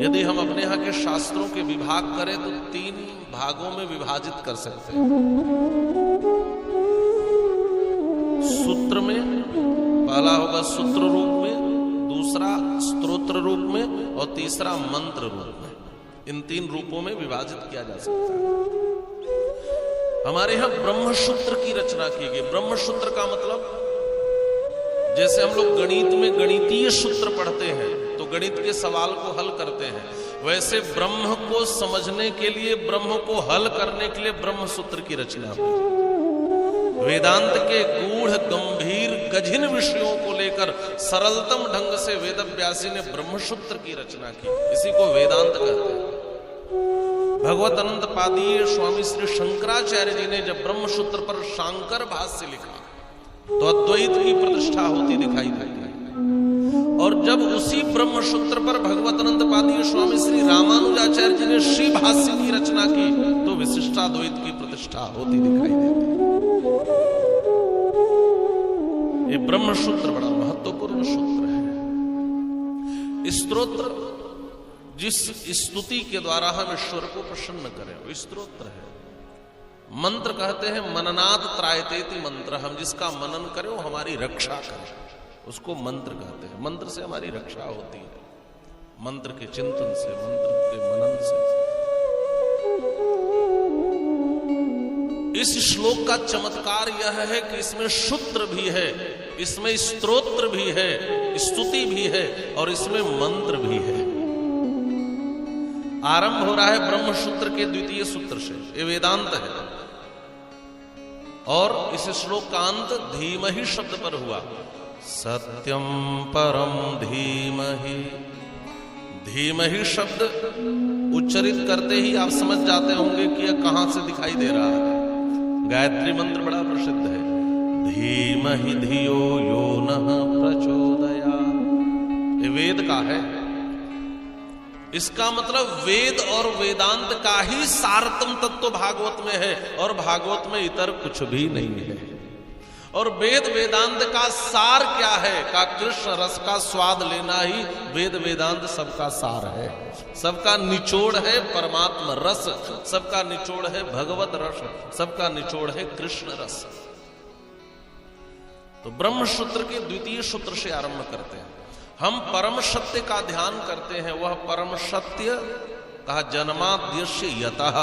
यदि हम अपने यहाँ के शास्त्रों के विभाग करें तो 3 भागों में विभाजित कर सकते हैं। सूत्र में, पहला होगा सूत्र रूप में, दूसरा स्तोत्र रूप में और तीसरा मंत्र रूप में। इन 3 रूपों में विभाजित किया जा सकता है। हमारे यहां ब्रह्मसूत्र की रचना की गई। ब्रह्मसूत्र का मतलब, जैसे हम लोग गणित में गणितीय सूत्र पढ़ते हैं तो गणित के सवाल को हल करते हैं, वैसे ब्रह्म को समझने के लिए, ब्रह्म को हल करने के लिए ब्रह्मसूत्र की रचना हुई। वेदांत के गूढ़ गंभीर कठिन विषयों को लेकर सरलतम ढंग से वेदव्यासी ने ब्रह्मसूत्र की रचना की। इसी को वेदांत कहते हैं। भगवत अनंत पादीय स्वामी श्री शंकराचार्य जी ने जब ब्रह्मसूत्र पर शांकर भाष्य लिखा तो अद्वैत की प्रतिष्ठा होती दिखाई देती है। और जब उसी ब्रह्मसूत्र पर भगवत अनंत पादीय स्वामी श्री रामानुजाचार्य जी ने श्री भाष्य की रचना की तो विशिष्टाद्वैत की प्रतिष्ठा होती दिखाई देती है। ये ब्रह्मसूत्र बड़ा महत्वपूर्ण सूत्र है। स्तोत्र जिस स्तुति के द्वारा हम ईश्वर को प्रसन्न करें वो स्तोत्र है। मंत्र कहते हैं मननाद त्रायतेति मंत्र, हम जिसका मनन करें वो हमारी रक्षा करे, उसको मंत्र कहते हैं। मंत्र से हमारी रक्षा होती है, मंत्र के चिंतन से, मंत्र के मनन से। इस श्लोक का चमत्कार यह है कि इसमें सूत्र भी है, इसमें स्तोत्र भी है, स्तुति भी है और इसमें मंत्र भी है। आरंभ हो रहा है ब्रह्मसूत्र के द्वितीय सूत्र से, ये वेदांत है। और इस श्लोक का अंत धीमहि शब्द पर हुआ। सत्यम परम धीमहि। धीमहि शब्द उच्चरित करते ही आप समझ जाते होंगे कि यह कहां से दिखाई दे रहा है। गायत्री मंत्र बड़ा प्रसिद्ध है। धीमहि धियो यो नः प्रचोदयात्। ये वेद का है। इसका मतलब वेद और वेदांत का ही सारतम तत्व भागवत में है और भागवत में इतर कुछ भी नहीं है। और वेद वेदांत का सार क्या है? का कृष्ण रस का स्वाद लेना ही वेद वेदांत सबका सार है। सबका निचोड़ है परमात्मा रस, सबका निचोड़ है भगवत रस, सबका निचोड़ है कृष्ण रस। तो ब्रह्मसूत्र के द्वितीय सूत्र से आरंभ करते हैं। हम परम सत्य का ध्यान करते हैं। वह परम सत्य कहा जन्माद्यस्य यतः,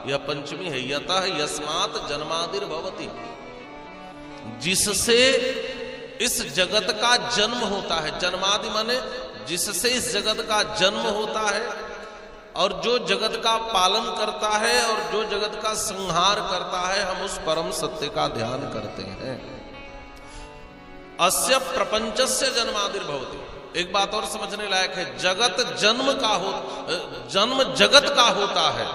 यह पंचमी है। यतः यस्मात् जन्मादिर्भवति, जिससे इस जगत का जन्म होता है। जन्मादि माने जिससे इस जगत का जन्म होता है और जो जगत का पालन करता है और जो जगत का संहार करता है, हम उस परम सत्य का ध्यान करते हैं। अस्य प्रपंचस्य जन्मादिर्भवति। एक बात और समझने लायक है, जगत जन्म का हो, जन्म जगत का होता है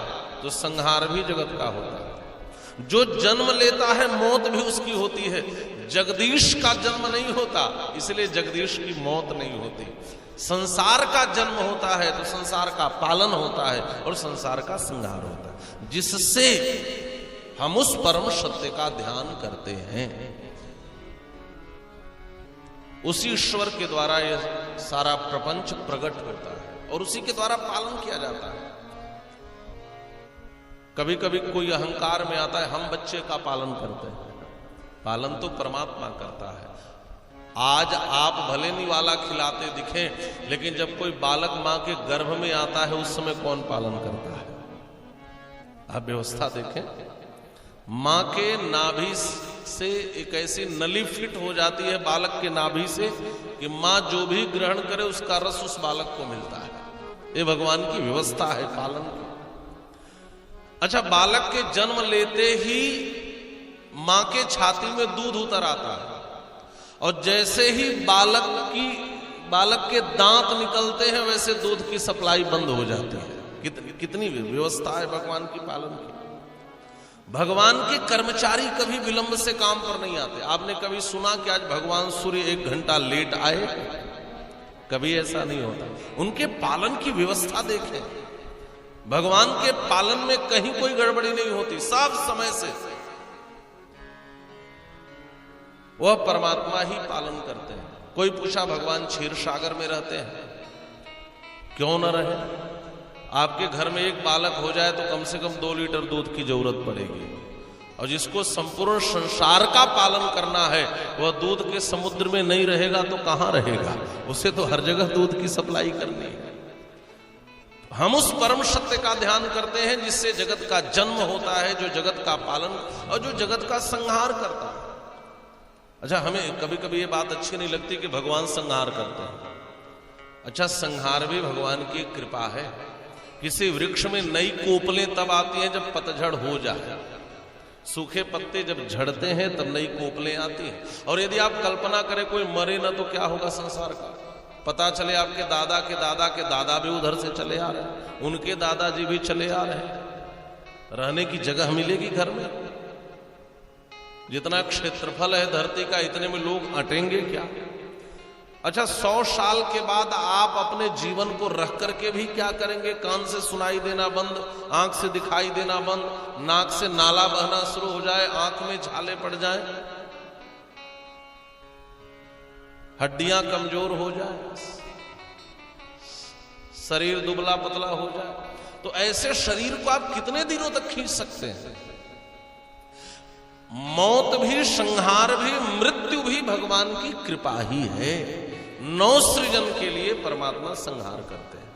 तो संहार भी जगत का होता है। जो जन्म लेता है मौत भी उसकी होती है। जगदीश का जन्म नहीं होता इसलिए जगदीश की मौत नहीं होती। संसार का जन्म होता है तो संसार का पालन होता है और संसार का संहार होता है, जिससे हम उस परम सत्य का ध्यान करते हैं। उसी ईश्वर के द्वारा यह सारा प्रपंच प्रकट होता है और उसी के द्वारा पालन किया जाता है। कभी कभी कोई अहंकार में आता है, हम बच्चे का पालन करते हैं। पालन तो परमात्मा करता है। आज आप भले निवाला खिलाते दिखें, लेकिन जब कोई बालक मां के गर्भ में आता है उस समय कौन पालन करता है? आप व्यवस्था देखें। मां के नाभि से एक ऐसी नली फिट हो जाती है बालक के नाभि से कि मां जो भी ग्रहण करे उसका रस उस बालक को मिलता है। ये भगवान की व्यवस्था है पालन की। अच्छा, बालक के जन्म लेते ही मां के छाती में दूध उतर आता है और जैसे ही बालक के दांत निकलते हैं वैसे दूध की सप्लाई बंद हो जाती है। कितनी व्यवस्था है भगवान की पालन की। भगवान के कर्मचारी कभी विलंब से काम पर नहीं आते। आपने कभी सुना कि आज भगवान सूर्य 1 घंटा लेट आए? कभी ऐसा नहीं होता। उनके पालन की व्यवस्था देखें। भगवान के पालन में कहीं कोई गड़बड़ी नहीं होती, सब समय से वह परमात्मा ही पालन करते हैं। कोई पूछा भगवान क्षीर सागर में रहते हैं, क्यों न रहे? आपके घर में एक बालक हो जाए तो कम से कम 2 लीटर दूध की जरूरत पड़ेगी, और जिसको संपूर्ण संसार का पालन करना है वह दूध के समुद्र में नहीं रहेगा तो कहां रहेगा? उसे तो हर जगह दूध की सप्लाई करनी है। हम उस परम सत्य का ध्यान करते हैं जिससे जगत का जन्म होता है, जो जगत का पालन और जो जगत का संहार करता है। अच्छा, हमें कभी कभी ये बात अच्छी नहीं लगती कि भगवान संहार करते हैं। अच्छा, संहार भी भगवान की कृपा है। किसी वृक्ष में नई कोपलें तब आती हैं जब पतझड़ हो जाए। सूखे पत्ते जब झड़ते हैं तब नई कोपलें आती हैं। और यदि आप कल्पना करें कोई मरे ना तो क्या होगा संसार का? पता चले आपके दादा के दादा के दादा भी उधर से चले आ रहे हैं, उनके दादाजी भी चले आ रहे हैं, रहने की जगह मिलेगी घर में? जितना क्षेत्रफल है धरती का, इतने में लोग अटेंगे क्या? अच्छा, 100 साल के बाद आप अपने जीवन को रख करके भी क्या करेंगे? कान से सुनाई देना बंद, आंख से दिखाई देना बंद, नाक से नाला बहना शुरू हो जाए, आंख में झाले पड़ जाए, हड्डियां कमजोर हो जाए, शरीर दुबला पतला हो जाए, तो ऐसे शरीर को आप कितने दिनों तक खींच सकते हैं? मौत भी, संहार भी, मृत्यु भी भगवान की कृपा ही है। नव सृजन के लिए परमात्मा संहार करते हैं।